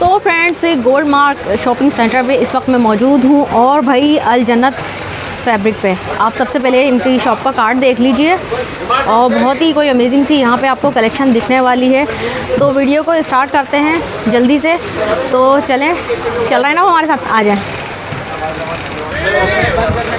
तो friends gold mark shopping centre पे इस वक्त मैं मौजूद हूँ और भाई अल जन्नत फैब्रिक पे आप सबसे पहले इनकी शॉप का कार्ड देख लीजिए और बहुत ही कोई अमेजिंग सी यहाँ पे आपको कलेक्शन दिखने वाली है। तो वीडियो को स्टार्ट करते हैं जल्दी से, तो चलें, चल रहा है ना वो हमारे साथ, आ जाएं।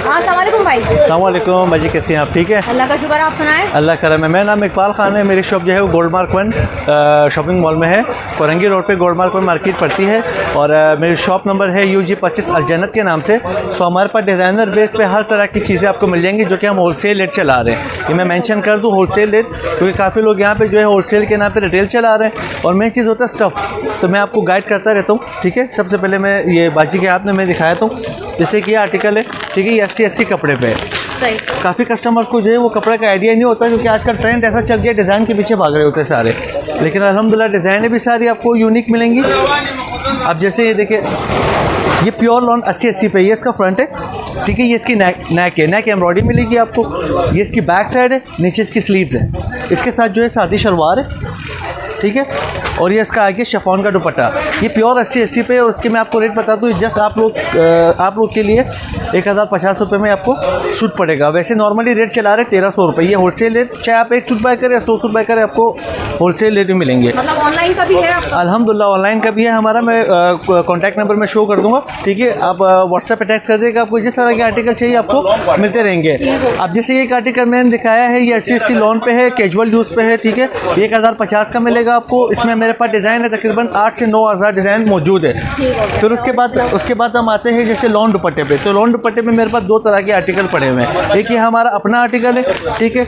हाँ अस्सलाम वालेकुम भाई। अस्सलाम वालेकुम भाजी, कैसे हैं आप? ठीक है, अल्लाह का शुक्र, आप सुनाएं। अल्लाह करम है। मेरा नाम इकबाल खान है। मेरी शॉप जो है वो गोल्ड मार्क 1 शॉपिंग मॉल में है। कोरंगी रोड पे गोल्ड मार्क 1 मार्केट पड़ती है और मेरी शॉप नंबर है UG 25 अल जन्नत के नाम से। सो हमारे पास डिज़ाइनर बेस पे हर तरह की चीज़ें आपको मिल जाएंगी जो कि हम होलसेल रेट चला रहे हैं। ये मैं मेंशन कर दूँ होलसेल रेट, क्योंकि काफ़ी लोग यहाँ पे जो है होलसेल के नाम पे रिटेल चला रहे हैं और मेन चीज़ होता है स्टफ़। तो मैं आपको गाइड करता रहता हूँ, ठीक है। सबसे पहले मैं ये बाजी के हाथ में मैं दिखाया था, जैसे कि ये आर्टिकल है, ठीक है। ये 80 कपड़े पे है। काफ़ी कस्टमर को जो है वो कपड़े का आइडिया नहीं होता, क्योंकि आजकल ट्रेंड ऐसा चल गया, डिज़ाइन के पीछे भाग रहे होते हैं सारे। लेकिन अल्हम्दुलिल्लाह डिज़ाइनें भी सारी आपको यूनिक मिलेंगी। अब जैसे ये देखिए, ये प्योर लॉन 80 पे, ये इसका फ्रंट है, ठीक है। ये इसकी नेक है, नेक एम्ब्रॉयडरी मिलेगी आपको। ये इसकी बैक साइड है, नीचे इसकी स्लीव्स है। इसके साथ जो है सादी शलवार है, ठीक है। और ये इसका आगे शिफॉन का दुपट्टा। ये प्योर 80 पे है। उसके मैं आपको रेट बता दूँ, जस्ट आप लोग के लिए 1050 रुपये में आपको सूट पड़ेगा। वैसे नॉर्मली रेट चला रहे 1300 रुपये। ये होलसेल रेट, चाहे आप एक सूट बाय करें या 100 सूट बाय करें, आपको होलसेल रेट में मिलेंगे। मतलब ऑनलाइन का भी है आपका? अल्हम्दुलिल्लाह ऑनलाइन का भी है हमारा। मैं कॉन्टैक्ट नंबर में शो कर दूँगा, ठीक है। आप व्हाट्सएप पे टेक्स्ट कर देगा, आपको जिस तरह के आर्टिकल चाहिए आपको मिलते रहेंगे। अब जैसे एक आर्टिकल मैंने दिखाया है, ये 80 लॉन पे है, कैजुअल यूज़ पे है, ठीक है। 1050 का मिलेगा आपको। इसमें मेरे पास डिज़ाइन है तकरीबन 8 से 9000 डिज़ाइन मौजूद है। फिर उसके बाद हम आते हैं जैसे लॉन दुपट्टे पे। तो लॉन दुपट्टे पे मेरे पास 2 तरह के आर्टिकल पड़े हुए हैं। एक ये हमारा अपना आर्टिकल है, ठीक है।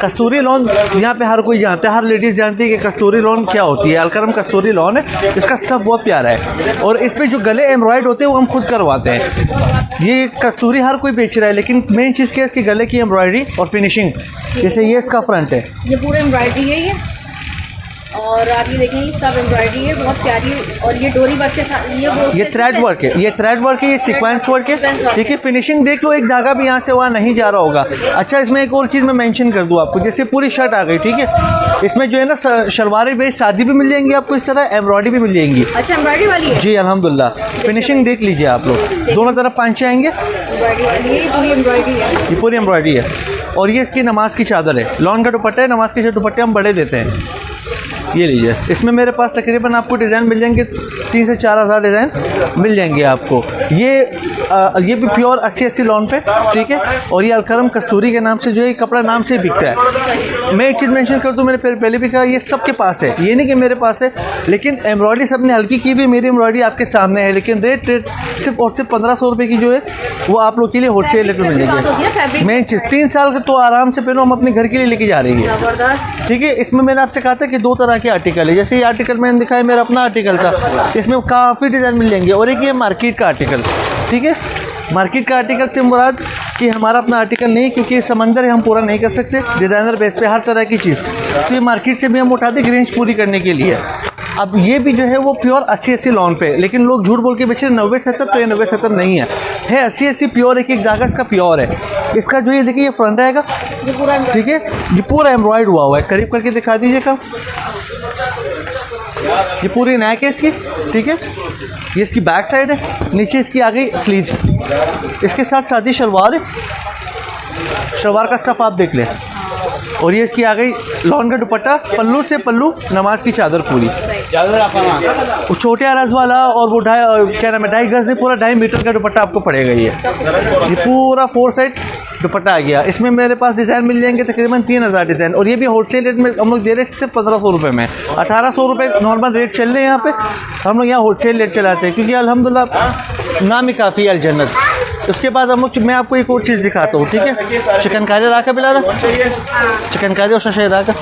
कस्तूरी लॉन यहाँ पे हर कोई जानता है, हर लेडीज़ जानती है कि कस्तूरी लॉन क्या होती है। अलकरम कस्तूरी लॉन है। इसका स्टफ़ बहुत प्यारा है और इस पर जो गले एम्ब्रॉयड होते हैं वो हम खुद करवाते हैं। ये कस्तूरी हर कोई बेच रहा है, लेकिन मेन चीज़ क्या है, इसके गले की एम्ब्रॉयडरी और फिनिशिंग। जैसे ये इसका फ्रंट है, ये पूरा एम्ब्रॉयडरी है ये, और आप ये देखें सब एम्ब्रॉयडरी है बहुत प्यारी। और ये डोरी वर्क के साथ ये थ्रेड वर्क है, ये थ्रेड वर्क है, ये सीक्वेंस वर्क है, ठीक है। फिनिशिंग देख लो, एक धागा भी यहाँ से वहाँ नहीं जा रहा होगा। अच्छा, इसमें एक और चीज़ मैं मेंशन कर दूँ आपको, जैसे पूरी शर्ट आ गई, ठीक है। इसमें जो है ना शलवारें बेस सादी भी मिल जाएंगी आपको, इस तरह एम्ब्रॉयडरी भी मिल जाएंगी। अच्छा, एम्ब्रॉयडरी वाली है जी अल्हम्दुलिल्लाह। फिनिशिंग देख लीजिए आप लोग, दोनों तरफ पांचे आएंगे। ये पूरी एम्ब्रॉयडरी है और ये इसकी नमाज की चादर है। लॉन का दुपट्टा है, नमाज के दुपट्टे हम बड़े देते हैं। ये लीजिए, इसमें मेरे पास तकरीबन आपको डिज़ाइन मिल जाएंगे 3 से 4000 डिज़ाइन मिल जाएंगे आपको। ये भी प्योर 80 लॉन पे, ठीक है। और ये अलकरम कस्तूरी के नाम से जो है कपड़ा नाम से बिकता है। मैं एक चीज़ मेंशन कर दूँ, मैंने पहले भी कहा, ये सबके पास है, ये नहीं कि मेरे पास है। लेकिन एम्ब्रॉयडरी सबने हल्की की भी, मेरी एम्ब्रॉयडरी आपके सामने है। लेकिन रेट सिर्फ 1500 रुपये की जो है वो आप लोग के लिए होलसेल रेट में मिल जाएगी। मेन चीज़ 3 साल का तो आराम से पहनो, हम अपने घर के लिए लेके जा रही है, ठीक है। इसमें मैंने आपसे कहा था कि 2 तरह के आर्टिकल है। जैसे ये आर्टिकल मैंने दिखाया मेरा अपना आर्टिकल था, इसमें काफ़ी डिज़ाइन मिल जाएंगे। और एक ये मार्केट का आर्टिकल, ठीक है। मार्केट का आर्टिकल से मुराद कि हमारा अपना आर्टिकल नहीं, क्योंकि समंदर है, हम पूरा नहीं कर सकते। डिज़ाइनर बेस पे हर तरह की चीज़, तो ये मार्केट से भी हम उठाते रेंज पूरी करने के लिए। अब ये भी जो है वो प्योर 80 लॉन पे, लेकिन लोग झूठ बोल के बेच रहे 90-70, तो ये 90-70 नहीं है 80 प्योर। एक धागा इसका प्योर है। इसका जो ये देखिए, ये फ्रंट आएगा, ये पूरा, ठीक है। ये पूरा एम्ब्रॉयड हुआ है। करीब करके दिखा दीजिएगा, ये पूरी नेक है इसकी, ठीक है। ये इसकी बैक साइड है, नीचे इसकी आ गई स्लीव्स, इसके साथ सादी शलवार है। शलवार का स्टफ आप देख लें। और ये इसकी आ गई लॉन का दुपट्टा, पल्लू से पल्लू, नमाज की चादर पूरी। वो छोटे अरज वाला और वो 2.5 गज नहीं, पूरा 2.5 मीटर का दुपट्टा आपको पड़ेगा। ये पूरा 4 साइड दुपट्टा आ गया। इसमें मेरे पास डिज़ाइन मिल जाएंगे तकरीबन 3000 डिज़ाइन। और ये भी होलसेल रेट में हम लोग दे रहे हैं सिर्फ 1500 रुपये में। 1800 रुपये नॉर्मल रेट चल रहे हैं यहाँ पे, हम लोग यहाँ होलसेल रेट चलाते हैं, क्योंकि अल्हम्दुलिल्लाह नाम ही काफ़ी है अल जन्नत। उसके बाद हम लोग, मैं आपको एक और चीज़ दिखाता हूँ, ठीक है। चिकनकारी राका बिलारा, चिकनकारी और शशे राका,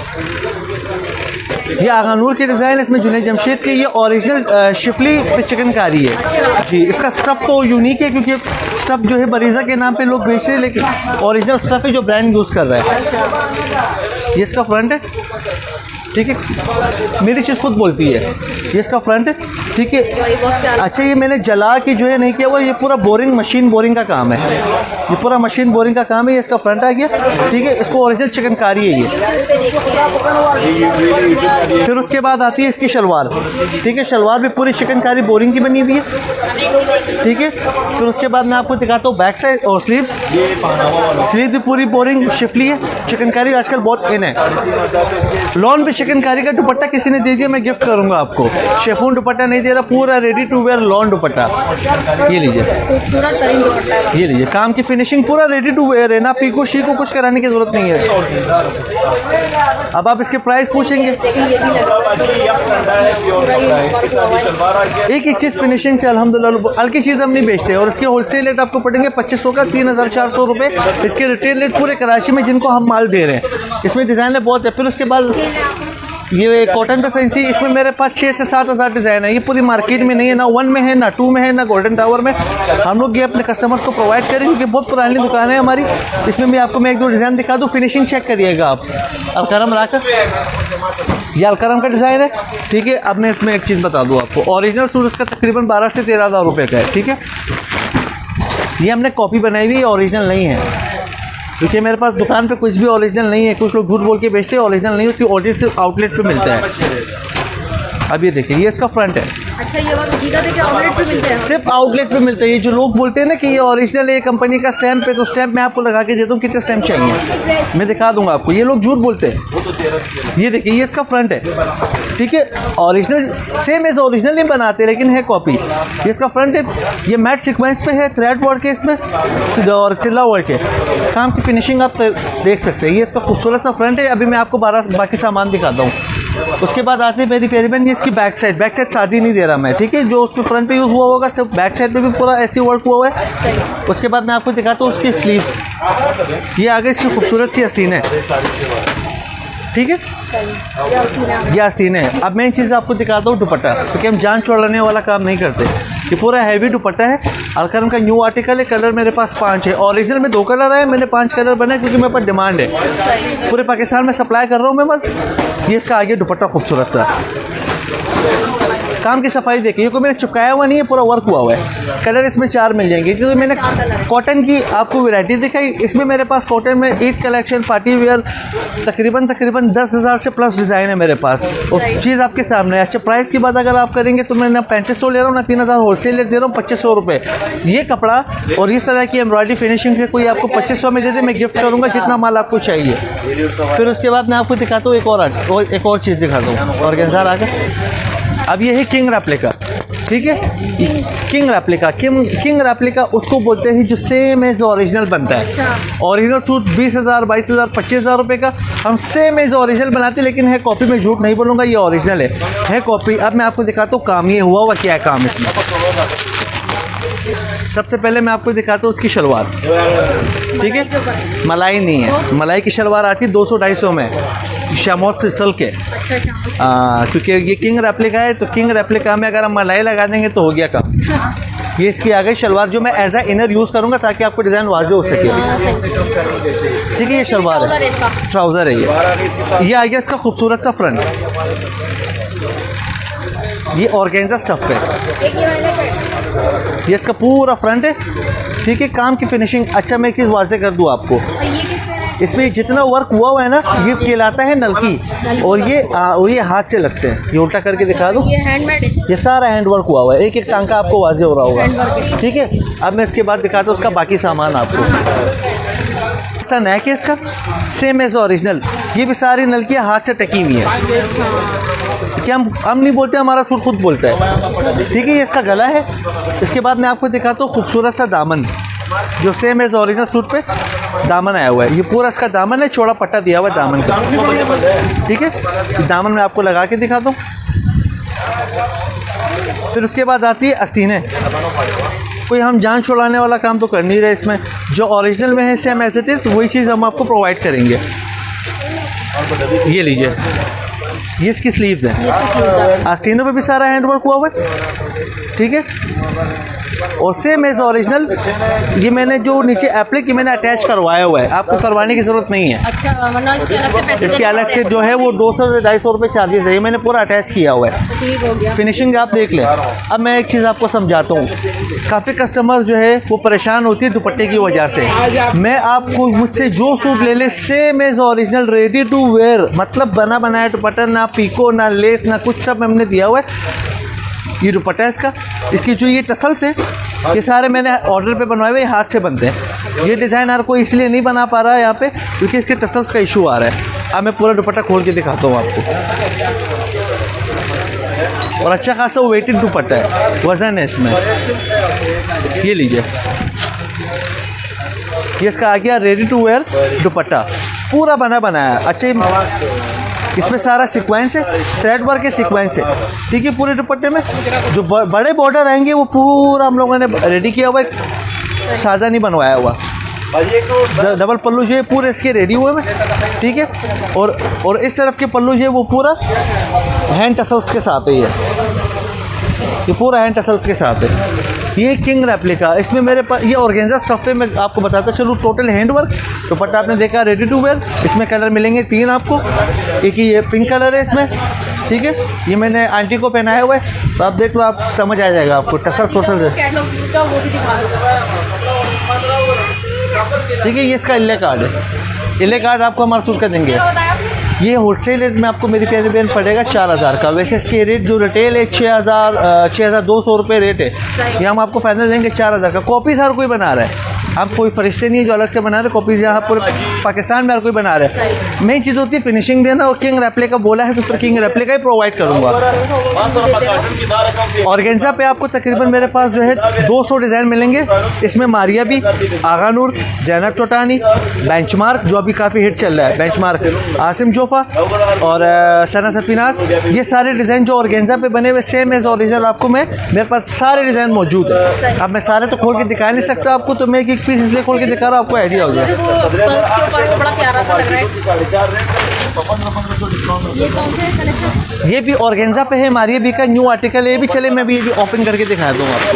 ये आगानूर के डिज़ाइन है। इसमें जुनैद जमशेद के ये ओरिजिनल शिफली पे चिकनकारी है जी। इसका स्टफ़ तो यूनिक है, क्योंकि स्टफ़ जो है बरीज़ा के नाम पे लोग बेच रहे हैं, लेकिन ओरिजिनल स्टफ़ है जो ब्रांड यूज़ कर रहा है। ये इसका फ्रंट है, ठीक है, मेरी चीज़ खुद बोलती है। ये इसका फ्रंट है, ठीक है। अच्छा, ये मैंने जला के जो है नहीं किया हुआ, ये पूरा बोरिंग, मशीन बोरिंग का काम है, ये पूरा मशीन बोरिंग का काम है। ये इसका फ्रंट आ गया, ठीक है। इसको ओरिजिनल चिकनकारी है ये। फिर उसके बाद आती है इसकी शलवार, ठीक है। शलवार भी पूरी चिकनकारी बोरिंग की बनी हुई है, ठीक है। फिर उसके बाद मैं आपको दिखाता हूँ बैक साइड और स्लीव्स। स्लीव भी पूरी बोरिंग शिफली है, चिकनकारी आजकल बहुत इन है। लॉन पे चिकनकारी का दुपट्टा किसी ने दे दिया, मैं गिफ्ट करूंगा आपको। शेफून दुपट्टा नहीं दे रहा, पूरा ready to wear lawn dupatta. ये लीजिए, ये लीजिए, काम की फिनिशिंग पूरा रेडी टू वेयर है ना, पीको शीको कुछ कराने की जरूरत नहीं है। अब आप इसके प्राइस पूछेंगे, एक एक चीज़ फिनिशिंग से अल्हम्दुलिल्लाह, हल्की चीज़ हम नहीं बेचते। और इसके होलसेल रेट आपको पड़ेंगे 2500 का 3400 रुपये। इसके रिटेल रेट पूरे कराची में जिनको हम माल दे रहे हैं। इसमें डिज़ाइन बहुत है। फिर उसके बाद ये कॉटन पे फैंसी, इसमें मेरे पास 6 से 7 हज़ार डिज़ाइन है। ये पूरी मार्केट में नहीं है, ना 1 में है, ना 2 में है, ना गोल्डन टावर में। हम लोग ये अपने कस्टमर्स को प्रोवाइड करें क्योंकि बहुत पुरानी दुकान है हमारी। इसमें भी आपको मैं 1-2 डिज़ाइन दिखा दूँ, फिनिशिंग चेक करिएगा आप। अलकरम राकर, ये अलकरम का डिज़ाइन है, ठीक है। अब मैं इसमें एक चीज़ बता दूँ आपको, ओरिजिनल सूट इसका तकरीबन 12 से 13 हज़ार रुपये का है, ठीक है। ये हमने कॉपी बनाई हुई है, ओरिजिनल नहीं है, क्योंकि मेरे पास दुकान पे कुछ भी ओरिजिनल नहीं है। कुछ लोग झूठ बोल के बेचते हैं, ओरिजिनल नहीं होती, ओरिजिनल आउटलेट पे मिलता है। अब ये देखिए, ये इसका फ्रंट है। अच्छा, ये बात हकीकत है कि आउटलेट पे मिलते हैं? सिर्फ आउटलेट पे मिलता है। ये जो लोग बोलते हैं ना कि ये ओरिजिनल है, कंपनी का स्टैम्प है, तो स्टैम्प मैं आपको लगा के देता हूँ। कितने स्टैम्प चाहिए मैं दिखा दूंगा आपको। ये लोग झूठ बोलते हैं। ये देखिए, ये इसका फ्रंट है, ठीक है। ओरिजिनल सेम एज ओरिजिनल नहीं बनाते, लेकिन है कॉपी। ये इसका फ्रंट है, ये मैट सीक्वेंस पे है, थ्रेड वर्क है इसमें और तिल्ला वर्क है। काम की फिनिशिंग आप देख सकते हैं। ये इसका खूबसूरत सा फ्रंट है। अभी मैं आपको बाकी सामान दिखाता हूँ। उसके बाद आते हैं मेरी प्यारी बहन, ये इसकी बैक साइड शादी नहीं दे रहा मैं, ठीक है। जो उस पर फ्रंट पे यूज़ हुआ होगा, सिर्फ बैक साइड पे भी पूरा ऐसे वर्क हुआ है। उसके बाद मैं आपको दिखाता हूँ उसकी स्लीव्स। ये आगे इसकी खूबसूरत सी आस्तीन है, ठीक है। ये आस्तीन है। अब मैं इन चीज़ आपको दिखाता हूँ दुपट्टा, क्योंकि हम जान छोड़ने वाला काम नहीं करते। ये पूरा हैवी दुपट्टा है, अलकरम का न्यू आर्टिकल है। कलर मेरे पास 5 है, ओरिजिनल में 2 कलर आए, मैंने 5 कलर बनाए क्योंकि मेरे पास डिमांड है। पूरे पाकिस्तान में सप्लाई कर रहा हूँ मैं बस। ये इसका आगे दुपट्टा खूबसूरत सा, काम की सफाई देखिए, ये कोई मैंने चिपकाया हुआ नहीं है, पूरा वर्क हुआ हुआ है। कलर इसमें 4 मिल जाएंगे, क्योंकि मैंने कॉटन की आपको वैरायटी दिखाई। इसमें मेरे पास कॉटन में ईद कलेक्शन, पार्टी वेयर, तकरीबन 10,000 से प्लस डिज़ाइन है मेरे पास। और चीज़ आपके सामने है। अच्छा, प्राइस की बात अगर आप करेंगे तो मैं ना 3500 ले रहा हूँ, ना 3000 होलसेल रेट दे रहा हूँ, 2500 रुपये ये कपड़ा। और इस तरह की एम्ब्रॉयडरी फिनिशिंग से कोई आपको 2500 में दे दे, मैं गिफ्ट करूँगा जितना माल आपको चाहिए। फिर उसके बाद मैं आपको दिखाता हूँ एक और चीज़ दिखाता हूँ, ऑर्गेन्जा आकर। अब ये है किंग रेप्लिका, ठीक है। किंग रेप्लिका उसको बोलते हैं जो सेम एज ओरिजिनल बनता है। ओरिजिनल सूट 20,000, 22,000, 25,000 रुपये का हम सेम एज ओरिजिनल बनाते हैं, लेकिन है कॉपी में, झूठ नहीं बोलूँगा, ये ओरिजिनल है कॉपी। अब मैं आपको दिखाता हूँ काम, ये हुआ क्या है काम इसमें। सबसे पहले मैं आपको दिखाता हूँ उसकी शलवार, ठीक है। मलाई नहीं है, मलाई की शलवार आती है 200-250 में, शामोस से सिल्क है। क्योंकि ये किंग रेप्लिका है, तो किंग रेप्लिका में अगर हम मलाई लगा देंगे तो हो गया काम। ये इसकी आ गई शलवार, जो मैं एज ए इनर यूज़ करूँगा ताकि आपको डिज़ाइन वाज़ेह हो सके, ठीक है। ये शलवार है, ट्राउज़र है ये आ गया इसका खूबसूरत सा फ्रंट। ये ऑर्गेन्जा स्टफ है, ये इसका पूरा फ्रंट है, ठीक है। काम की फिनिशिंग, अच्छा मैं एक चीज़ वाज़ेह कर दूँ आपको, इसमें जितना वर्क हुआ है ना, ये कहलाता है नलकी। और ये हाथ से लगते हैं। ये उल्टा करके दिखा दूँ, ये हैंडमेड है, ये सारा हैंड वर्क हुआ हुआ है। एक एक टांका आपको वाज़ेह हो रहा होगा, ठीक है। अब मैं इसके बाद दिखाता हूँ उसका बाकी सामान आपको। अच्छा, नेक है इसका सेम एज ओरिजिनल, ये भी सारी नलकियाँ हाथ से टकी हुई है। कि हम नहीं बोलते, हमारा सूट खुद बोलता है, ठीक है। ये इसका गला है। इसके बाद मैं आपको दिखाता हूँ खूबसूरत सा दामन, जो सेम एज ओरिजिनल सूट पे दामन आया हुआ है। ये पूरा इसका दामन है, चौड़ा पट्टा दिया हुआ है दामन का, ठीक है। दामन में आपको लगा के दिखाता हूँ। फिर उसके बाद आती है आस्तीनें। कोई हम जान छुड़ाने वाला काम तो कर नहीं रहे इसमें, जो ओरिजिनल में है सेम एज इट इज़ वही चीज़ हम आपको प्रोवाइड करेंगे। ये लीजिए, ये इसकी स्लीव्स हैं, आस्तीनों पे भी सारा हैंड वर्क हुआ हुआ है, ठीक है। और सेम एज ओरिजिनल ये मैंने जो नीचे एप्लिक मैंने अटैच करवाया हुआ है, आपको करवाने की ज़रूरत नहीं है। अच्छा, वरना इसके अलग से पैसे इसके अलग से जो है वो 200 से 250 रुपये चार्जेस है, ये मैंने पूरा अटैच किया हुआ है। ठीक हो गया। फिनिशिंग आप देख लें। अब मैं एक चीज़ आपको समझाता हूँ, काफ़ी कस्टमर जो है वो परेशान होती है दुपट्टे की वजह से। मैं आपको मुझसे जो सूट ले ले same as original ready to wear, मतलब बना बनाया दुपट्टा, ना पीको ना लेस ना कुछ, सब हमने दिया हुआ है। ये दुपट्टा है इसका, इसकी जो ये टसल्स है ये सारे मैंने ऑर्डर पे बनवाए हुए, हाथ से बनते हैं। ये डिज़ाइन हर कोई इसलिए नहीं बना पा रहा है यहाँ पे क्योंकि इसके टसल्स का इशू आ रहा है। अब मैं पूरा दुपट्टा खोल के दिखाता हूँ आपको। और अच्छा खासा वेटेड दुपट्टा है, वज़न है इसमें। ये लीजिए, ये इसका आ गया रेडी टू वेयर दुपट्टा, पूरा बना बनाया। अच्छा, इसमें सारा सीक्वेंस है, थ्रेड वर्क के सीक्वेंस है, ठीक है। पूरे दुपट्टे में जो बड़े बॉर्डर आएंगे वो पूरा हम लोगों ने रेडी किया हुआ है, सादा नहीं बनवाया हुआ। डबल पल्लू जो है पूरे इसके रेडी हुए में, ठीक है। और इस तरफ के पल्लू जो है वो पूरा हैंड टसल्स के साथ है, ये पूरा हैंड टसल्स के साथ है। ये किंग रेप्लिका, इसमें मेरे पास ये ऑर्गेन्जा स्टफ पे मैं आपको बताता चलूँ। टोटल हैंड वर्क दुपट्टा आपने देखा रेडी टू वेयर। इसमें कलर मिलेंगे 3 आपको। एक ही ये पिंक कलर है इसमें, ठीक है। ये मैंने आंटी को पहनाया हुआ है, तो आप देख लो, आप समझ आ जाएगा आपको टसल टोटल, ठीक है। ये इसका इले कार्ड है, इले कार्ड आपको हमारा सूट का देंगे। ये होलसेल रेट में आपको मेरी प्यारी बहन पड़ेगा 4000 का। वैसे इसके रेट जो रिटेल है 6200 रुपये रेट है, ये हम आपको फाइनल देंगे 4000 का। कॉपीज़ हर कोई बना रहा है, अब कोई फरिश्ते नहीं है जो अलग से बना रहे। कॉपीज़ यहाँ पूरे पाकिस्तान में हर कोई बना रहा है। मेन चीज़ होती है फिनिशिंग देना, और किंग रेप्लिका बोला है तो फिर किंग रेप्लिका ही प्रोवाइड करूँगा। ऑर्गेन्जा पे आपको तकरीबन मेरे पास जो है 200 डिज़ाइन मिलेंगे। इसमें मारिया भी, आगा नूर, जैनब चौटानी, बेंचमार्क जो अभी काफ़ी हिट चल रहा है, बेंचमार्क, आसिम जोफा और सना सफीनास, ये सारे डिज़ाइन जो ऑर्गेन्जा पे बने हुए सेम एज ओरिजिनल आपको मेरे पास सारे डिज़ाइन मौजूद है। अब मैं सारे तो खोल के दिखा नहीं सकता आपको, तो मैं एक पीस इसलिए खोल के दिखा रहा हूँ, आपको आइडिया हो जाए। वो पल्स के ऊपर वो बड़ा प्यारा सा लग रहा है। ये कौन से कलेक्शन? ये भी ऑर्गेन्जा पे है, मारिया भी का न्यू आर्टिकल है। ये भी चले मैं भी ओपन करके दिखा दूँ आपको।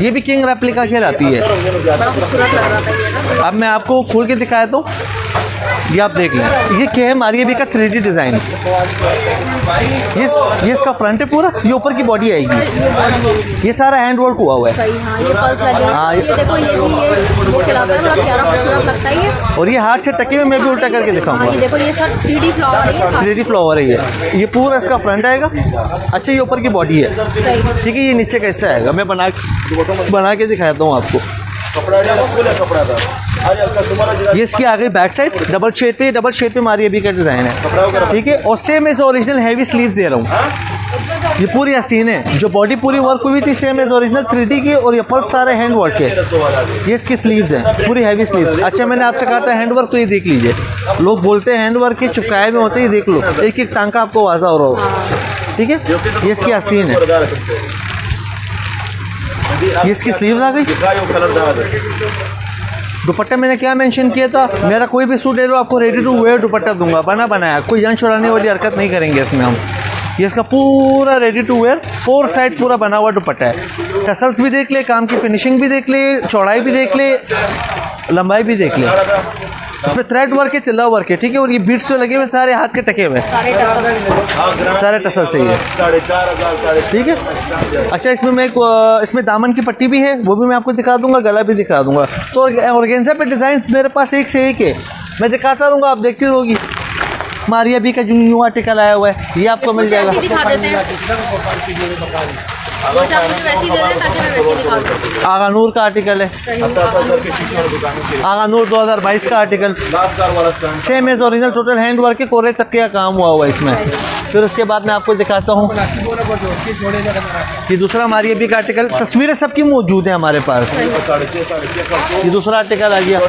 ये भी किंग रेप्लिका कहलाती है। बड़ा खूबसूरत लग रहा था ये। अब मैं आपको खोल के दिखाया तो ये आप देख लें, ये क्या है, मारिया भी का 3D डिज़ाइन। ये इसका फ्रंट है पूरा, ये ऊपर की बॉडी आएगी, ये सारा हैंड वर्क हुआ हुआ है। सही, हाँ, ये पल्स लगे हुए हैं। ये देखो, ये भी ये वो खिलाता है, बड़ा प्यारा खूबसूरत लगता है ये। और ये हाथ से टके में मैं भी उल्टा करके दिखाऊंगा। ये देखो, ये सब 3D फ्लावर है, 3D फ्लावर है ये पूरा इसका फ्रंट आएगा। अच्छा, ये ऊपर की बॉडी है, ठीक है। ये नीचे कैसे आएगा मैं बना के दिखाता हूँ आपको। ये इसकी आ गई बैक साइड, डबल शेड पे मारिया भी का डिज़ाइन है, ठीक है। और same as original heavy sleeves दे रहा हूँ। ये पूरी आस्तीन है, जो बॉडी पूरी वर्क हुई थी सेम एज ओरिजिनल 3D की, और ये पल्स सारे हैंड वर्क है। ये इसकी स्लीव्स हैं, पूरी हैवी स्लीव्स। अच्छा, मैंने आपसे कहा था हैंड वर्क, तो ये देख लीजिए। लोग बोलते हैं हैंड वर्क के चिपकाए में होते हैं, ये देख लो, एक एक टांका आपको वाज़ा हो रहा होगा, ठीक है। ये इसकी आस्तीन है, ये इसकी स्लीव्स आ गई। दुपट्टा मैंने क्या मेंशन किया था, मेरा कोई भी सूट ले लो आपको रेडी टू वेयर दुपट्टा दूंगा, बना बनाया, कोई जान छुड़ाने वाली हरकत नहीं करेंगे इसमें हम। ये इसका पूरा रेडी टू वेयर 4 साइड पूरा बना हुआ दुपट्टा है। टसल्स भी देख ले, काम की फिनिशिंग भी देख ले, चौड़ाई भी देख ले, लंबाई भी देख ले। इसमें थ्रेड वर्क है, तिल्ला वर्क है, ठीक है। और ये बीट्स जो लगे हुए सारे हाथ के टके हुए, सारे टसल से ही है, ठीक है। अच्छा, इसमें मैं इसमें दामन की पट्टी भी है, वो भी मैं आपको दिखा दूंगा, गला भी दिखा दूंगा। तो ऑर्गेन्जा पे डिज़ाइन मेरे पास एक से एक है, मैं दिखाता रहूँगा, आप देखती रहोगी। मारिया भी का जो न्यू आर्टिकल आया हुआ है, ये आपको मिल जाएगा। आगा नूर का आर्टिकल है, आगा नूर 2022 का article, same as original, total hand work के कोरे तक का काम हुआ हुआ है इसमें। फिर उसके बाद मैं आपको दिखाता हूँ, ये दूसरा मारिया भी का आर्टिकल, तस्वीरें सबकी मौजूद है हमारे पास। ये दूसरा आर्टिकल आ गया।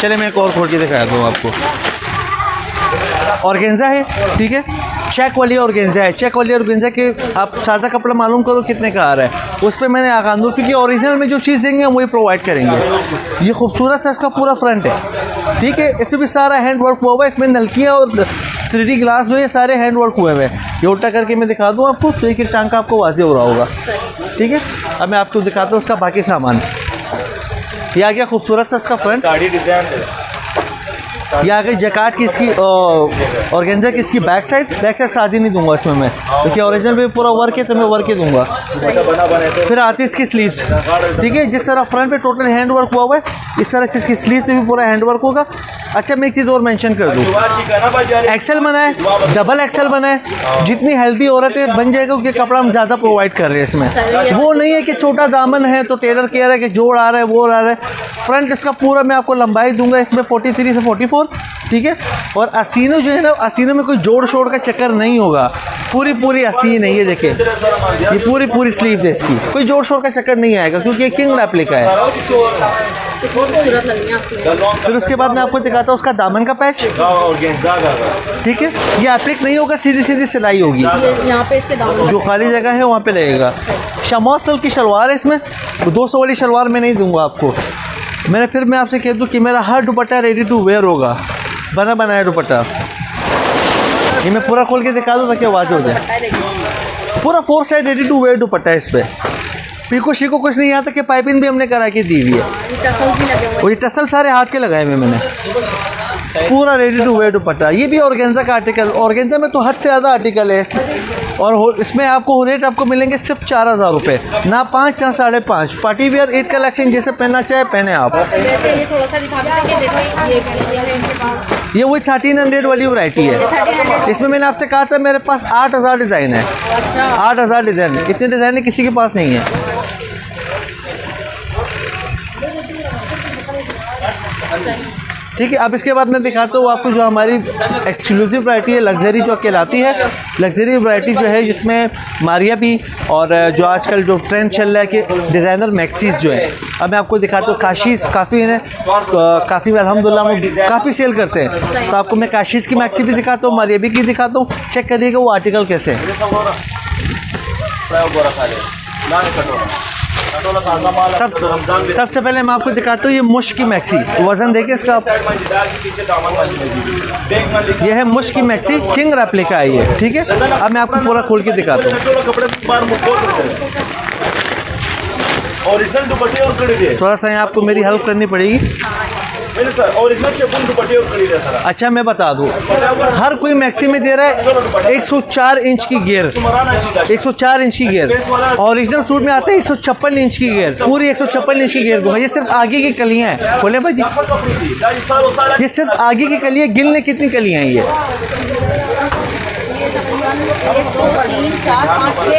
चले मैं एक और खोल के दिखाता हूँ आपको। ऑर्गेन्जा है, ठीक है, चेक वाली ऑर्गेन्जा है। चेक वाली ऑर्गेन्जा के आप सादा कपड़ा मालूम करो कितने का आ रहा है, उस पर मैंने आगानूर, क्योंकि ओरिजिनल में जो चीज़ देंगे हम वही प्रोवाइड करेंगे। ये खूबसूरत सा इसका पूरा फ्रंट है, ठीक है। इसमें भी सारा हैंड वर्क हुआ हुआ है, इसमें नलकियाँ और 3D ग्लास जो है सारे हैंड वर्क हुए हुए हैं। ये उल्टा करके मैं दिखा दूँ आपको तो एक एक टांग का आपको वाज़ेह हो रहा होगा। ठीक है, अब मैं आपको दिखाता हूँ उसका बाकी सामान। ये आ गया खूबसूरत सा इसका फ्रंट, ये आ गई जैकार्ड की इसकी ऑर्गेन्जा की इसकी बैक साइड शादी नहीं दूंगा इसमें मैं, क्योंकि ओरिजिनल में पूरा वर्क है तो मैं वर्क ही दूंगा। फिर आती है इसकी स्लीव्स। ठीक है, जिस तरह फ्रंट पे टोटल हैंड वर्क हुआ है इस तरह से इसकी स्लीव पे भी पूरा हैंड वर्क होगा। अच्छा, मैं एक चीज़ और मेंशन कर दूँ, एक्सेल बना है, डबल एक्सेल बना है, जितनी हेल्दी औरत है बन जाएगा, क्योंकि कपड़ा हम ज़्यादा प्रोवाइड कर रहे हैं इसमें। वो नहीं है कि छोटा दामन है तो टेलर कह रहा है कि जोड़ आ रहा है वो आ रहा है। फ्रंट इसका पूरा मैं आपको लंबाई दूंगा इसमें 43 से 44। ठीक है, और आस्तीनों जो है ना, आस्तीनों में कोई जोड़ शोड़ का चक्कर नहीं होगा, पूरी आस्तीन है। ये देखिए, ये पूरी स्लीव है इसकी, कोई जोड़ शोड़ का चक्कर नहीं आएगा क्योंकि ये किंग रेप्लिका है। फिर उसके बाद मैं आपको दिखाता हूँ उसका दामन का पैच। ठीक है, ये एप्लिक नहीं होगा, सीधी सिलाई होगी। यहाँ पे इसके दामन जो खाली जगह है वहाँ पे लगेगा। शमौस सिल्क की शलवार है इसमें, 200 वाली शलवार मैं नहीं दूंगा आपको। मैं आपसे कह दूँ कि मेरा हर दुपट्टा रेडी टू वेयर होगा, बना बनाया दुपट्टा। ये मैं पूरा खोल के दिखा दूँ ताकि आवाज़ हो जाए। पूरा 4 side ready to wear dupatta है इस पर, पीको शीको कुछ नहीं, यहाँ तक कि पाइपिंग भी हमने करा के दी हुई है। और ये टसल सारे हाथ के लगाए हुए मैंने, पूरा रेडी टू वेयर दुपट्टा। ये भी ऑर्गेन्जा का आर्टिकल, ऑर्गेन्जा में तो हद से ज़्यादा आर्टिकल है इसमें। और इसमें आपको रेट आपको मिलेंगे सिर्फ 4000 रुपये, ना 5 या 5.5। पार्टी वेयर ईद कलेक्शन जैसे पहनना चाहे पहने आप। ये थोड़ा सा दिखा देते हैं कि देखो ये ये वही 1300 वाली वैरायटी है। इसमें मैंने आपसे कहा था मेरे पास 8000 डिज़ाइन है। 8000 डिज़ाइन, इतने डिज़ाइन किसी के पास नहीं है। ठीक है, अब इसके बाद मैं दिखाता हूँ आपको जो हमारी एक्सक्लूसिव वैरायटी है, लग्जरी जो कहलाती है। लग्जरी वैरायटी जो है जिसमें मारिया भी, और जो आजकल जो ट्रेंड चल रहा है कि डिज़ाइनर मैक्सीज जो है, अब मैं आपको दिखाता हूँ। काशीज़ काफ़ी है, काफ़ी अल्हम्दुलिल्लाह वो काफ़ी सेल करते हैं, तो आपको मैं काशीज़ की मैक्सी भी दिखाता हूँ, मारिया भी की दिखाता हूँ। चेक करिएगा वो आर्टिकल कैसे है। सबसे पहले मैं आपको दिखाता हूँ ये मुश्क की मैक्सी, वज़न देखिए इसका आप। ये है मुश्क की मैक्सी, किंग रेप्लिका है ये। ठीक है, अब मैं आपको पूरा खोल के दिखाता हूँ। थोड़ा सा यहाँ आपको मेरी हेल्प करनी पड़ेगी। अच्छा, मैं बता दूँ, हर कोई मैक्सी में दे रहा है 104 इंच की गियर, 104 इंच की गियर। ओरिजिनल सूट में आता है 156 इंच की गियर, पूरी 156 इंच की गियर दूंगा। ये सिर्फ आगे की कलियां हैं। बोले भाई, ये सिर्फ आगे की कलियां, गिनने कितनी कलियां हैं ये?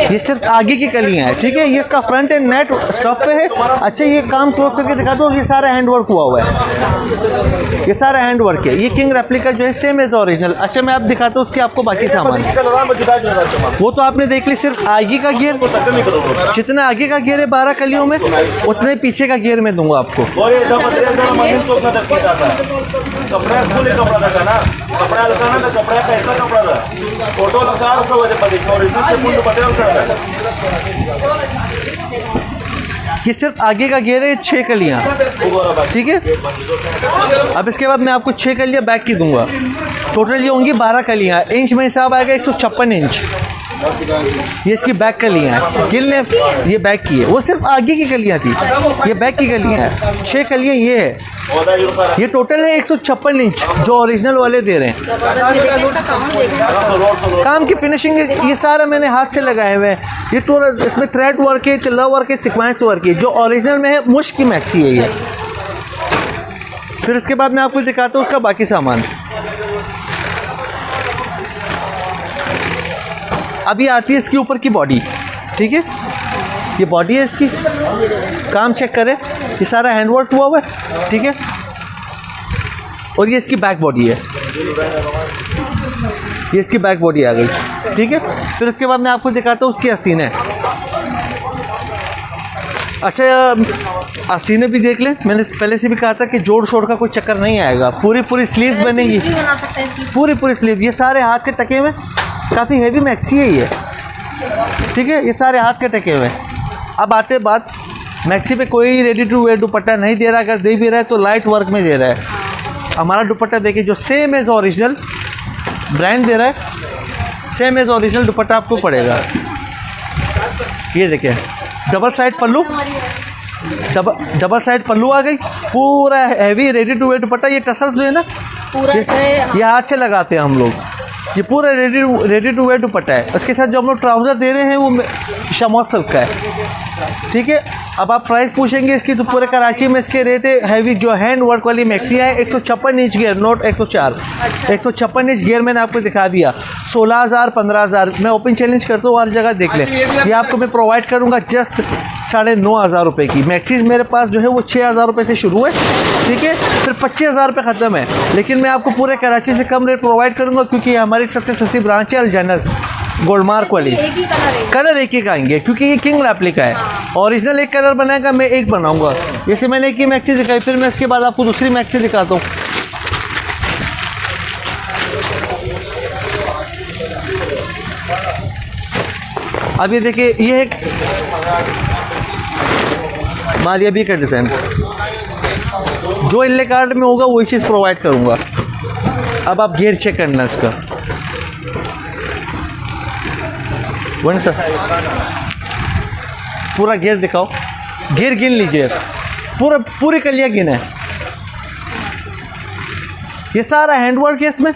ये सिर्फ आगे की कलियां हैं। ठीक है, ये इसका फ्रंट एंड नेट स्टफ पे है। अच्छा, ये काम क्लोज करके दिखा दो, ये सारा हैंड वर्क हुआ है, ये सारा हैंड वर्क है। ये किंग रेप्लिका जो है सेम एज ओरिजिनल। अच्छा, मैं आप दिखाता हूँ उसके आपको बाकी सामान। वो तो आपने देख ली सिर्फ आगे का गियर, जितना आगे का गियर है 12 कलियों में, उतने ही पीछे का गियर में दूंगा आपको। ये सिर्फ आगे का गियर है, 6 कलियाँ। ठीक है, अब इसके बाद मैं आपको 6 कलियाँ बैक की दूंगा। टोटल ये होंगी 12 कलियाँ। इंच में हिसाब आएगा 156 इंच। ये इसकी बैक कलियाँ हैं, गिल ने ये बैक की है, वो सिर्फ आगे की कलियाँ थी, ये बैक की कलियाँ हैं। 6 कलियाँ ये है। ये टोटल है 156 इंच जो ओरिजिनल वाले दे रहे हैं। काम की फिनिशिंग ये सारा मैंने हाथ से लगाए हुए हैं। ये तो इसमें थ्रेड वर्क है, तिल्ला वर्क है, सीक्वेंस वर्क है। जो ओरिजिनल में है मुश्क की मैक्सी है ये। फिर इसके बाद मैं आपको दिखाता हूँ उसका बाकी सामान। अभी आती है इसके ऊपर की बॉडी। ठीक है, ये बॉडी है इसकी, काम चेक करें, ये सारा हैंडवर्क हुआ हुआ है। ठीक है, और ये इसकी बैक बॉडी है, ये इसकी बैक बॉडी आ गई। ठीक है, फिर उसके बाद मैं आपको दिखाता हूँ उसकी आस्तीनें। अच्छा, आस्तीनें भी देख लें, मैंने पहले से भी कहा था कि जोड़ शोड़ का कोई चक्कर नहीं आएगा। पूरी स्लीव्स बनेगी, पूरी स्लीव। ये सारे हाथ के टके हुए, काफ़ी हैवी मैक्सी है ये। ठीक है, ये सारे हाथ के टके हुए। अब आते बात, मैक्सी पे कोई रेडी टू वेयर दुपट्टा नहीं दे रहा, अगर दे भी रहा है तो लाइट वर्क में दे रहा है। हमारा दुपट्टा देखिए जो सेम एज ओरिजिनल, ब्रांड दे रहा है, सेम एज ओरिजिनल दुपट्टा आपको पड़ेगा। ये देखिए double side pallu, double side pallu आ गई, पूरा heavy ready to wear dupatta. ये टसल्स जो है ना पूरा ये हाथ से लगाते हैं हम लोग, ये पूरा रेडी टू वेयर दुपट्टा है। उसके साथ जो हम लोग ट्राउज़र दे रहे हैं वो शमौस सिल्क का है, ठीक है। अब आप प्राइस पूछेंगे इसकी तो पूरे कराची में इसके रेट है हैवी जो हैंड वर्क वाली मैक्सी है 156 inch gear, note 104, 156 inch gear मैंने आपको दिखा दिया। 16,000 15,000 मैं ओपन चैलेंज करता हूँ, हर जगह देख लें। ये आपको मैं प्रोवाइड करूँगा जस्ट 9,500 रुपये की। मैक्सीज मेरे पास जो है वो 6,000 रुपये से शुरू है, ठीक है, फिर 25,000 रुपये ख़त्म है। लेकिन मैं आपको पूरे कराची से कम रेट प्रोवाइड करूँगा क्योंकि हमारी सबसे सस्ती ब्रांच है अल जन्नत गोल्ड मार्क वाली। कलर एक ही आएंगे क्योंकि ये किंग रेप्लिका है। ओरिजिनल एक कलर बनाएगा, मैं एक बनाऊंगा। जैसे मैंने एक ही मैक्सी दिखाई, फिर मैं इसके बाद आपको दूसरी मैक्सी दिखाता हूँ। अब ये देखिए, ये है मारिया बी का डिज़ाइन, जो इल्ले कार्ड में होगा वही चीज़ प्रोवाइड करूँगा। अब आप घेर चेक करना इसका, वन सर पूरा घेर दिखाओ, घेर गिन लीजिए, पूरी कलियाँ गिन है। ये सारा हैंडवर्क है, इसमें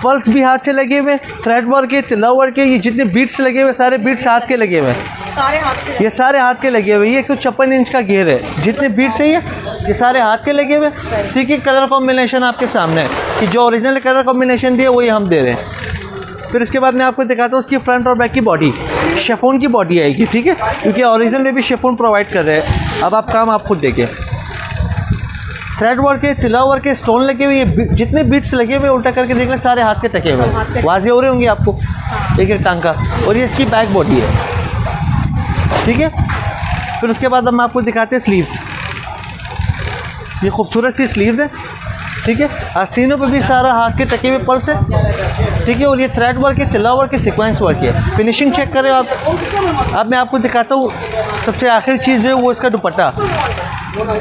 पल्स भी हाथ से लगे हुए, थ्रेड वर्क है, तिला वर्क है। ये जितने बीट्स लगे हुए सारे बीट्स हाथ के लगे हुए हैं, सारे हाथ से, ये सारे हाथ के लगे हुए। ये 156 इंच का घेर है, जितने बीट्स है ये सारे हाथ के लगे हुए, ठीक है। कलर कॉम्बिनेशन आपके सामने है कि जो ओरिजिनल कलर कॉम्बिनेशन दिए वही हम दे रहे हैं। फिर इसके बाद मैं आपको दिखाता हूँ उसकी फ्रंट और बैक की बॉडी, शिफॉन की बॉडी आएगी, ठीक है, क्योंकि ओरिजिनल में भी शिफॉन प्रोवाइड कर रहे हैं। अब आप काम आप खुद देखिए, थ्रेड वर्क है, तिला वर्क है, स्टोन लगे हुए, ये जितने बीट्स लगे हुए उल्टा करके देख लें सारे हाथ के टके हुए, वाज़े हो रहे होंगे आपको एक एक टांग का। और ये इसकी बैक बॉडी है, ठीक है। फिर उसके बाद हम आपको दिखाते हैं स्लीव्स। ये खूबसूरत सी स्लीव्स है, ठीक है। आस्तीनों पे भी सारा हाथ के टके हुए पल्स है, ठीक है। और ये थ्रेड वर्क है, तिला वर्क है, सीक्वेंस वर्क है। फिनिशिंग चेक करें आप। अब मैं आपको दिखाता हूँ सबसे आखिरी चीज़ है वो इसका दुपट्टा।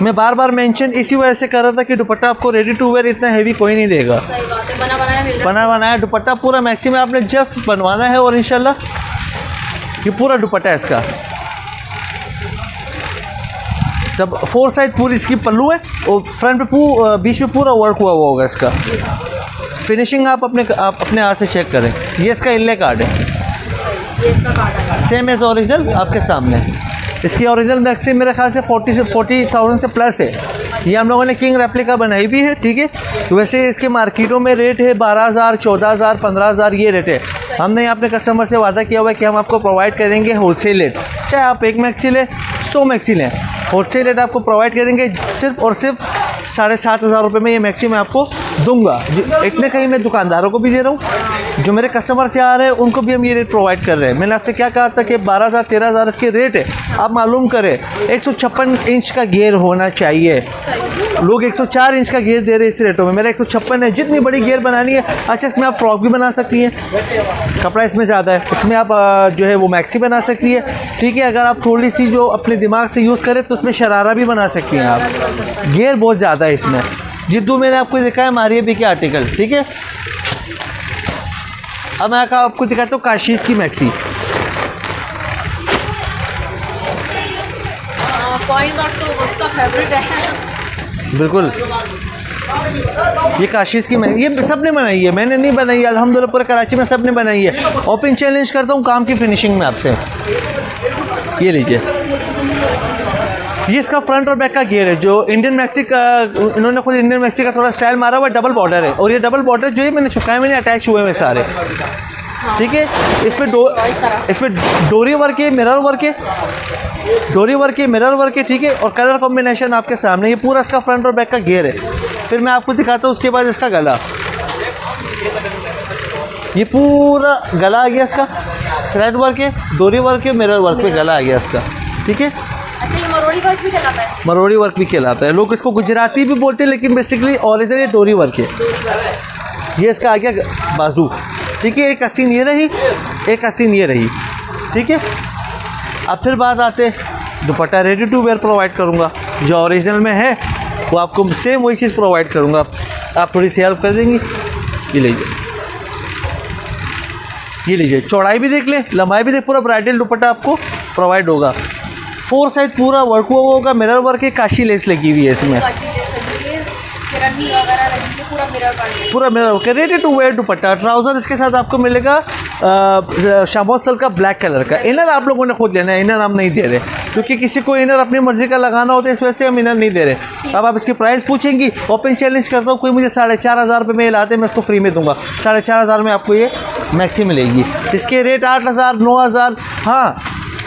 मैं बार बार मेंशन इसी वजह से कर रहा था कि दुपट्टा आपको रेडी टू वेयर इतना हैवी कोई नहीं देगा। बना बनाया दुपट्टा पूरा मैक्सी में आपने जस्ट बनवाना है। और इंशाल्लाह ये पूरा दुपट्टा है इसका, जब 4 साइड पूरी इसकी पल्लू है और फ्रंट पे बीच में पूरा वर्क हुआ होगा इसका। फिनिशिंग आप अपने हाथ से चेक करें। ये इसका इल्ले कार्ड है, ये इसका कार्ड है, सेम एज ओरिजिनल आपके सामने। इसकी ओरिजिनल मैक्सी मेरे ख्याल से 40,000 से प्लस है। ये हम लोगों ने किंग रेप्लिका बनाई भी है, ठीक है। तो वैसे इसके मार्केटों में रेट है 12,000, 14,000, 15,000 ये रेट है। हमने अपने कस्टमर से वादा किया हुआ है कि हम आपको प्रोवाइड करेंगे होलसेल रेट, चाहे आप एक मैक्सी लें 100 मैक्सी लें, होलसेल रेट आपको प्रोवाइड करेंगे। सिर्फ और सिर्फ 7,500 रुपये में ये मैक्सी मैं आपको दूंगा। इतने कहीं मैं दुकानदारों को भी दे रहा हूँ, जो मेरे कस्टमर से आ रहे हैं उनको भी हम ये रेट प्रोवाइड कर रहे हैं। मैंने आपसे क्या कहा था कि 12,000 13,000 इसके रेट है, आप मालूम करें। 156 इंच का गियर होना चाहिए, लोग 104 इंच का गियर दे रहे हैं इस रेटों में, मेरा 156 है। जितनी बड़ी गियर बनानी है, अच्छा इसमें आप फ्रॉक भी बना सकती हैं, कपड़ा इसमें ज़्यादा है, इसमें आप जो है वो मैक्सी बना सकती है, ठीक है। अगर आप थोड़ी सी जो अपने दिमाग से यूज़ करें तो उसमें शरारा भी बना सकती हैं आप। गियर बहुत ज़्यादा है इसमें। जिद्दू मैंने आपको दिखाया मारिया बी के आर्टिकल, ठीक है। अब मैं आपको दिखाता हूँ काशीज़ की मैक्सी। कॉइन वर्क तो उसका फेवरेट है, बिल्कुल। ये काशीज़ की मैंने ये सब ने बनाई है, मैंने नहीं बनाई है, अल्हम्दुलिल्लाह पूरे कराची में सब ने बनाई है। ओपन चैलेंज करता हूँ काम की फिनिशिंग में आपसे। ये लीजिए, ये इसका फ्रंट और बैक का गियर है, जो इंडियन मैक्सी का इन्होंने खुद इंडियन मैक्सी का थोड़ा स्टाइल मारा हुआ है, डबल बॉर्डर है। और ये डबल बॉर्डर जो है मैंने छुपाए में नहीं अटैच हुए हैं सारे, ठीक है। इसमें डोरी वर्क है, मिरर वर्क है, डोरी वर्क है, मिरर वर्क है, ठीक है। और कलर कॉम्बिनेशन आपके सामने। ये पूरा इसका फ्रंट और बैक का गियर है। फिर मैं आपको दिखाता हूँ उसके बाद इसका गला। ये पूरा गला आ गया इसका, थ्रेड वर्क है, डोरी वर्क है, मिरर वर्क पे गला आ गया इसका, ठीक है। अच्छा ये मरोड़ी वर्क भी कहलाता है? मरोड़ी वर्क भी कहलाता है, लोग इसको गुजराती भी बोलते हैं, लेकिन बेसिकली ओरिजिनल ये डोरी वर्क है। ये इसका आ गया बाजू, ठीक है। एक आस्तीन ये रही, एक आस्तीन ये रही, ठीक है। अब फिर बात आते dupatta ready to wear provide करूँगा, जो ओरिजिनल में है वो आपको सेम वही चीज़ प्रोवाइड करूँगा। आप थोड़ी सी हेल्प कर देंगी, ये लीजिए। ये लीजिए, चौड़ाई भी देख लें, लंबाई भी देख, पूरा ब्राइडल दुपट्टा आपको प्रोवाइड होगा। 4 साइड पूरा वर्क हुआ होगा, मिरर वर्क है, काशी लेस लगी हुई है इसमें, पूरा mirror work, ready to wear dupatta. Trouser इसके साथ आपको मिलेगा शामोसल का ब्लैक कलर का। इनर आप लोगों ने खुद लेना है, इनर हम नहीं दे रहे, क्योंकि किसी को इनर अपनी मर्जी का लगाना होता है, इस वजह से हम इनर नहीं दे रहे। अब आप इसकी प्राइस पूछेंगी, ओपन चैलेंज करता हूँ, कोई मुझे 4,500 रुपये में लाते, मैं इसको फ्री में दूंगा। 4,500 में आपको ये मैक्सी मिलेगी। इसके रेट 8,000, 9,000। हाँ,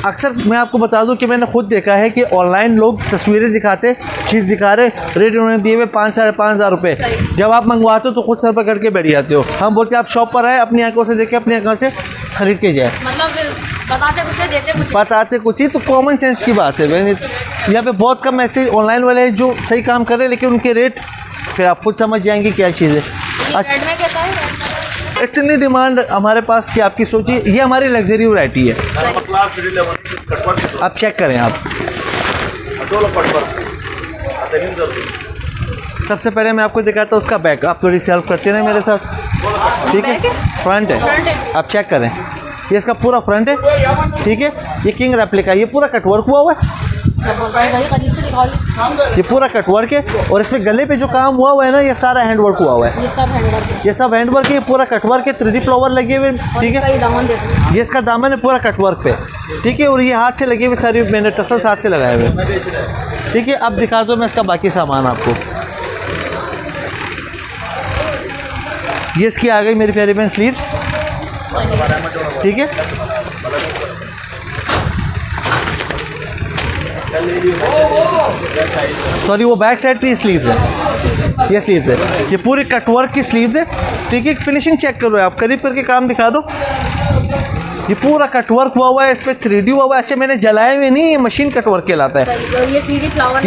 अक्सर मैं आपको बता दूं कि मैंने खुद देखा है कि ऑनलाइन लोग तस्वीरें दिखाते, चीज़ दिखा रहे, रेट उन्होंने दिए हुए 5,000 साढ़े 5,000 रुपये। जब आप मंगवाते हो तो खुद सर पर करके बैठ जाते हो। हम बोलते हैं आप शॉप पर आए, अपनी आंखों से देखें, अपनी आंखों से खरीद के जाए। मतलब बताते कुछ ही तो कॉमन सेंस की बात है। यहाँ पे बहुत कम ऐसे ऑनलाइन वाले हैं जो सही काम कर रहे हैं, लेकिन उनके रेट फिर आप खुद समझ जाएंगे क्या चीज़ है। इतनी डिमांड हमारे पास कि आपकी सोचिए, ये हमारी लग्जरी वैरायटी है। आप चेक करें आप। सबसे पहले मैं आपको दिखाता हूँ उसका बैक, आप थोड़ी सी हेल्प करते हैं मेरे साथ, ठीक है? फ्रंट है, आप चेक करें, ये इसका पूरा फ्रंट है, ठीक है? ये किंग रेप्लिका, ये पूरा कटवर्क हुआ है, ये पूरा कटवर्क है, और इसमें गले पे जो काम हुआ है ना, ये सारा हैंडवर्क हुआ है, ये सब हैंडवर्क है, ये पूरा कटवर्क है, 3D फ्लावर लगे हुए, ठीक है? ये इसका दामन है पूरा कटवर्क पे, ठीक है? और ये हाथ से लगे हुए सारी, मैंने टसल्स हाथ से लगाए हुए, ठीक है? अब दिखा दो मैं इसका बाकी सामान आपको। ये इसकी आ गई मेरी प्यारी बहन स्लीव्स, ठीक है? सॉरी, वो बैक साइड की स्लीव्स है, ये स्लीव्स है, ये पूरी कटवर्क की स्लीव्स है, ठीक है? फिनिशिंग चेक करो आप, करीब करके काम दिखा दो। ये पूरा कटवर्क हुआ है, इस पर 3D हुआ हुआ है। अच्छा, मैंने जलाए हुए नहीं, ये मशीन कटवर्क कहलाता है। ये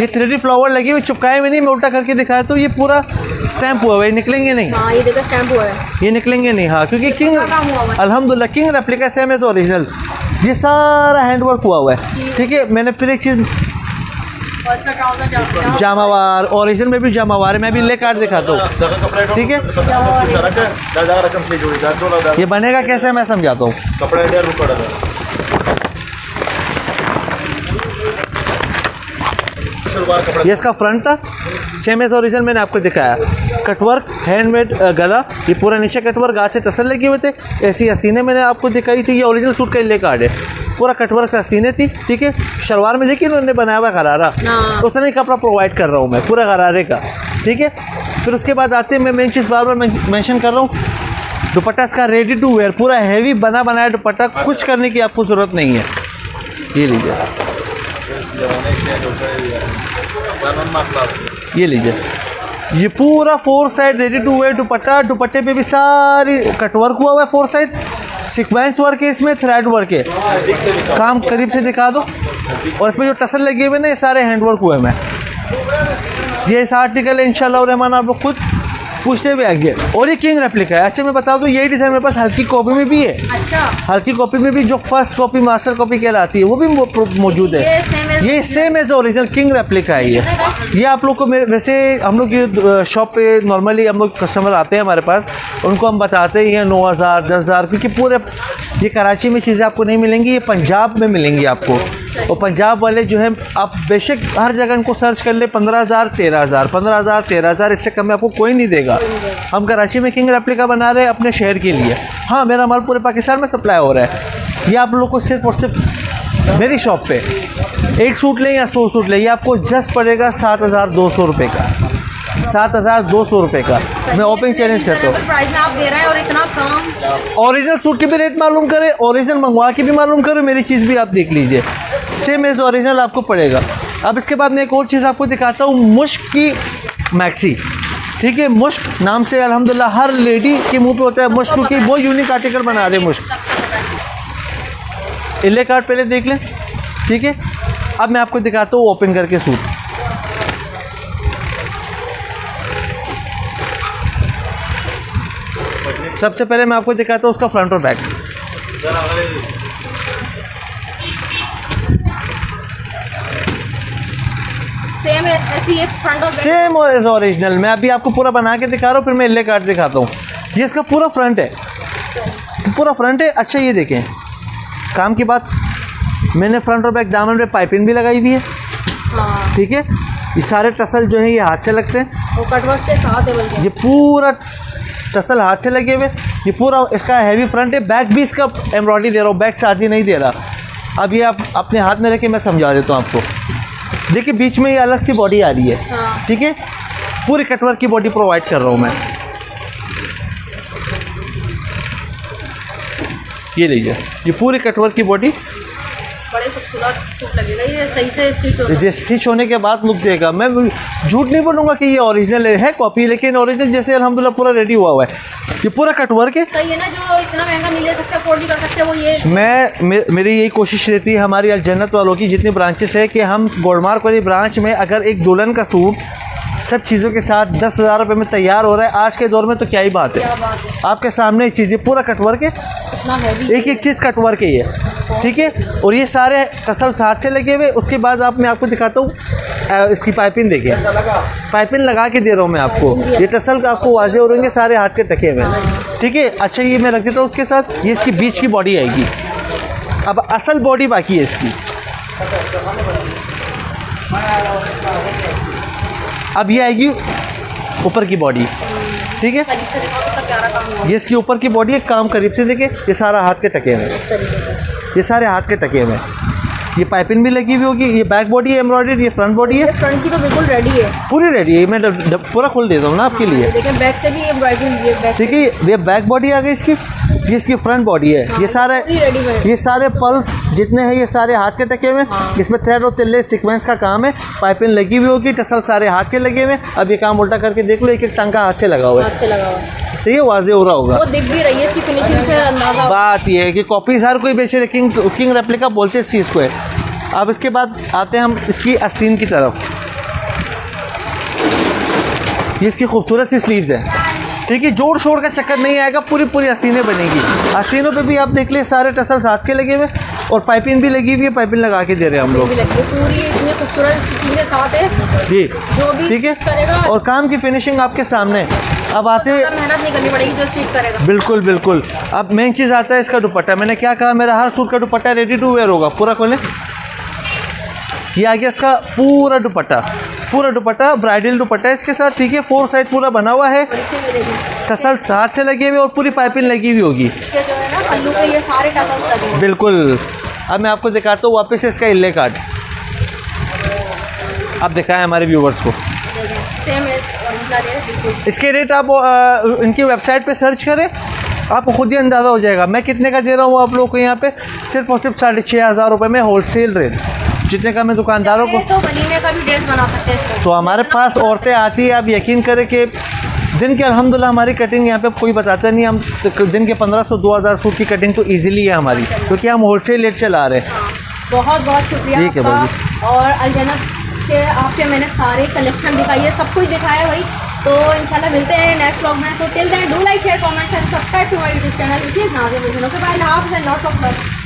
3D फ्लावर लगे हुए, चिपकाए हुए नहीं, मैं उल्टा करके दिखाया तो ये पूरा स्टैंप हुआ हुआ है, निकलेंगे नहीं। हाँ, ये देखो स्टैंप हुआ है, ये निकलेंगे नहीं। हाँ, क्योंकि किंग अल्हम्दुलिल्लाह किंग रेप्लिका सेम है तो ओरिजिनल, ये सारा हैंडवर्क हुआ हुआ है, ठीक है? मैंने फिर एक चीज़, जामावार ओरिजिनल में भी जामावार है, मैं भी ले काट दिखाता हूँ, ठीक है? ये बनेगा कैसे मैं समझाता हूँ। ये इसका फ्रंट था, सेम एज ओरिजिनल मैंने आपको दिखाया, कटवर्क हैंडमेड गला, ये पूरा नीचे कटवर्क आज से तसल लगे हुए थे, ऐसी आस्तीनें मैंने आपको दिखाई थी। ये ओरिजिनल सूट का ले कार्ड है, पूरा कटवर्क आस्तीनें थी, ठीक है? शलवार में देखिए उन्होंने बनाया हुआ गरारा, उतना ही कपड़ा प्रोवाइड कर रहा हूँ मैं, पूरा गरारे का, ठीक है? फिर उसके बाद आते हैं, मैं मेन चीज़ बार बार मेंशन कर रहा हूँ, दुपट्टा इसका रेडी टू वेयर, पूरा हैवी बना बनाया दुपट्टा, कुछ करने की आपको ज़रूरत नहीं है। ये लीजिए, ये लीजिए, ये पूरा 4 side ready to wear dupatta, दुपट्टे पे भी सारी कटवर्क हुआ हुआ है, 4 साइड सीक्वेंस वर्क है, इसमें थ्रेड वर्क है, काम करीब से दिखा दो। और इसमें जो टसल लगे हुए ना, ये सारे हैंडवर्क हुए हैं। ये इस आर्टिकल है, इंशाल्लाह रहमान आप लोग खुद पूछते हुए आगे। और ये किंग रेप्लिका है। अच्छा, मैं बता दूं, यही डिज़ाइन मेरे पास हल्की कॉपी में भी है। अच्छा, हल्की कॉपी में भी जो फर्स्ट कॉपी मास्टर कॉपी कहलाती है वो भी मौजूद है। ये same as original king replica है। ये आप लोग को वैसे हम लोग ये शॉप पे नॉर्मली हम लोग कस्टमर आते हैं हमारे पास, उनको हम बताते हैं 9,000 10,000, क्योंकि पूरे ये कराची में चीज़ें आपको नहीं मिलेंगी, ये पंजाब में मिलेंगी आपको। और पंजाब वाले जो है, आप बेशक हर जगह इनको सर्च कर ले, 15,000 13,000, 15,000 13,000, इससे कम में आपको कोई नहीं देगा। हम कराची में किंग रेप्लिका बना रहे हैं अपने शहर के लिए। हाँ, मेरा माल पूरे पाकिस्तान में सप्लाई हो रहा है। ये आप लोग को सिर्फ और सिर्फ मेरी शॉप पे एक सूट लें या 100 सूट लें, ये आपको जस्ट पड़ेगा 7,200 रुपये का, 7,200 रुपये का। मैं ओपन चैलेंज करता हूँ, प्राइस में आप दे रहे हैं और इतना कम। ओरिजिनल सूट के भी रेट मालूम करें, ओरिजिनल मंगवा के भी मालूम करें, मेरी चीज़ भी आप देख लीजिए, सेम एज ओरिजिनल आपको पड़ेगा। अब इसके बाद मैं एक और चीज़ आपको दिखाता हूँ, मुश्क की मैक्सी, ठीक है? मुश्क नाम से अल्हम्दुलिल्लाह हर लेडी के मुंह पे होता है मुश्क, की बहुत यूनिक आर्टिकल बना रहे हैं मुश्क। इले कार्ड पहले देख लें, ठीक है? अब मैं आपको दिखाता हूँ ओपन करके सूट। सबसे पहले मैं आपको दिखाता हूँ उसका फ्रंट और बैक। सेम ऐसी है फ्रंट और बैक, सेम एज ओरिजिनल। मैं अभी आपको पूरा बना के दिखा रहा हूँ, फिर मैं इले कार्ड दिखाता हूँ। ये इसका पूरा फ्रंट है, पूरा फ्रंट है। अच्छा ये देखें, काम की बात, मैंने फ्रंट और बैक दामन में पाइपिंग भी लगाई हुई है, हाँ। ठीक है। ये सारे टसल जो है ये हाथ से लगते हैं, वो कटवर्क के साथ है बल्कि। ये पूरा टसल हाथ से लगे हुए। ये पूरा इसका हैवी फ्रंट है, बैक भी इसका एम्ब्रॉयडरी दे रहा हूँ, बैक साथ ही नहीं दे रहा। अब ये आप अपने हाथ में रख के मैं समझा देता हूँ आपको। देखिए बीच में ये अलग सी बॉडी आ रही है, हाँ। ठीक है। पूरी कटवर्क की बॉडी प्रोवाइड कर रहा हूँ मैं। ये लीजिए, ये पूरी कटवर्क की बॉडी, बड़े खूबसूरत सूट लगेगा ये, सही से स्टिच होता है। ये स्टिच होने के बाद लुक देगा। मैं झूठ नहीं बोलूँगा कि ये ओरिजिनल है, कॉपी, लेकिन ओरिजिनल जैसे अल्हम्दुलिल्लाह पूरा रेडी हुआ हुआ है। ये पूरा कटवर्क है। सही है ना, जो इतना महंगा नहीं ले सकते, अफोर्ड नहीं कर सकते, वो ये। मेरी यही कोशिश रहती है हमारी अल जन्नत वालों की, जितनी ब्रांचेस है, कि हम गोल्डमार्क वाली ब्रांच में अगर एक दुल्हन का सूट सब चीज़ों के साथ 10,000 रुपये में तैयार हो रहा है आज के दौर में, तो क्या ही बात है। क्या बात है, आपके सामने एक चीज़, ये पूरा कटवर्क है, इतना हैवी, एक एक चीज़ कटवर्क है ये, ठीक है। और ये सारे टसल हाथ से लगे हुए। उसके बाद मैं आपको दिखाता हूँ इसकी पाइपिंग। देखिए पाइपिंग लगा के दे रहा हूँ मैं आपको, ये टसल आपको वाजे हो रहेंगे, सारे हाथ के टके हुए, ठीक है। अच्छा ये मैं रख देता हूँ उसके साथ। ये इसकी बीच की बॉडी आएगी। अब असल बॉडी बाकी है इसकी। अब ये आएगी ऊपर की बॉडी, ठीक है। करीब से देखो कितना प्यारा काम हुआ ये इसकी ऊपर की बॉडी है। काम करीब से देखे, ये सारा हाथ के टके हुए, इस तरीके से। ये सारे हाथ के टके हुए। ये पाइपिंग भी लगी हुई होगी। ये बैक बॉडी है एम्ब्रॉयडरी, ये फ्रंट बॉडी है, फ्रंट की तो बिल्कुल रेडी है, पूरी रेडी है। मैं पूरा खोल देता हूँ ना आपके लिए। देखिए बैक से भी एम्ब्रॉयडरी है, बैक ठीक है, ये बैक बॉडी आ गई इसकी। ये इसकी फ्रंट बॉडी है। ये सारे रेडीमेड, ये सारे पल्स जितने हैं ये सारे हाथ के टके हुए। इसमें थ्रेड और तिल्ले सीक्वेंस का काम है। पाइपिंग लगी हुई होगी, टसल सारे हाथ के लगे हुए। अब ये काम उल्टा करके देख लो, एक एक टांका हाथ से लगा हुआ है। हाथ से लगा हुआ है, सही है, वाजे हो रहा होगा। वो दिख भी रही है, इसकी फिनिशिंग से अंदाजा। बात ये है कि कॉपीज हर कोई बेचे, लेकिन किंग रेप्लिका बोलते हैं इस चीज़ को है। अब इसके बाद आते हैं हम इसकी आस्तीन की तरफ। ये इसकी खूबसूरत सी स्लीव्स है, ठीक है। जोड़ शोड़ का चक्कर नहीं आएगा, पूरी पूरी आस्तीनें बनेगी। आस्तीनों पे भी आप देख ले सारे टसल हाथ के लगे हुए और पाइपिंग भी लगी हुई है। पाइपिंग लगा के दे रहे हैं हम लोग, भी लगी है, पूरी इतनी खूबसूरत स्टिचिंग के साथ है जी, जो भी ठीक है। करेगा। और काम की फिनिशिंग आपके सामने। अब आते हैं, मेहनत नहीं करनी पड़ेगी जो स्टिच करेगा। बिल्कुल बिल्कुल। अब मेन चीज़ आता है इसका दुपट्टा। मैंने क्या कहा, मेरा हर सूट का दुपट्टा रेडी टू वेयर होगा। पूरा खोलें, ये आ गया इसका पूरा दुपट्टा। पूरा दुपट्टा ब्राइडल दुपट्टा है इसके साथ, ठीक है। 4 साइड पूरा बना हुआ है, टसल हाथ से लगे हुए और पूरी पाइपिंग लगी हुई होगी। इसके जो है ना पल्लू पे ये सारे टसल्स लगे हैं। बिल्कुल। अब मैं आपको दिखाता हूँ वापस से इसका इल्ले कार्ड। अब दिखाएं हमारे व्यूवर्स को। सेम है, इसके रेट आप इनकी वेबसाइट पे सर्च करें, आपको खुद ही अंदाज़ा हो जाएगा। मैं कितने का दे रहा हूँ आप लोग को यहाँ पे, सिर्फ और सिर्फ 6,500 रुपये में होलसेल रेट, जितने का मैं दुकानदारों को। तो वलीमे का भी ड्रेस बना सकते हैं इसको। तो हमारे पास औरतें आती है, आप यकीन करें कि दिन के अल्हम्दुलिल्लाह हमारी कटिंग यहाँ पे कोई बताता नहीं। हम दिन के 1500-2000 सूट की कटिंग तो इजीली है हमारी, क्योंकि हम होलसेल रेट चला रहे हैं। बहुत बहुत शुक्रिया ठीक है आपका। और अल जन्नत के आपके मैंने सारे कलेक्शन दिखाई है, सब कुछ दिखाया भाई। तो इंशाल्लाह मिलते हैं नेक्स्ट व्लॉग में। So till then do like share comment and subscribe to my YouTube channel, which is Nazim. Okay bye, love and lots of love.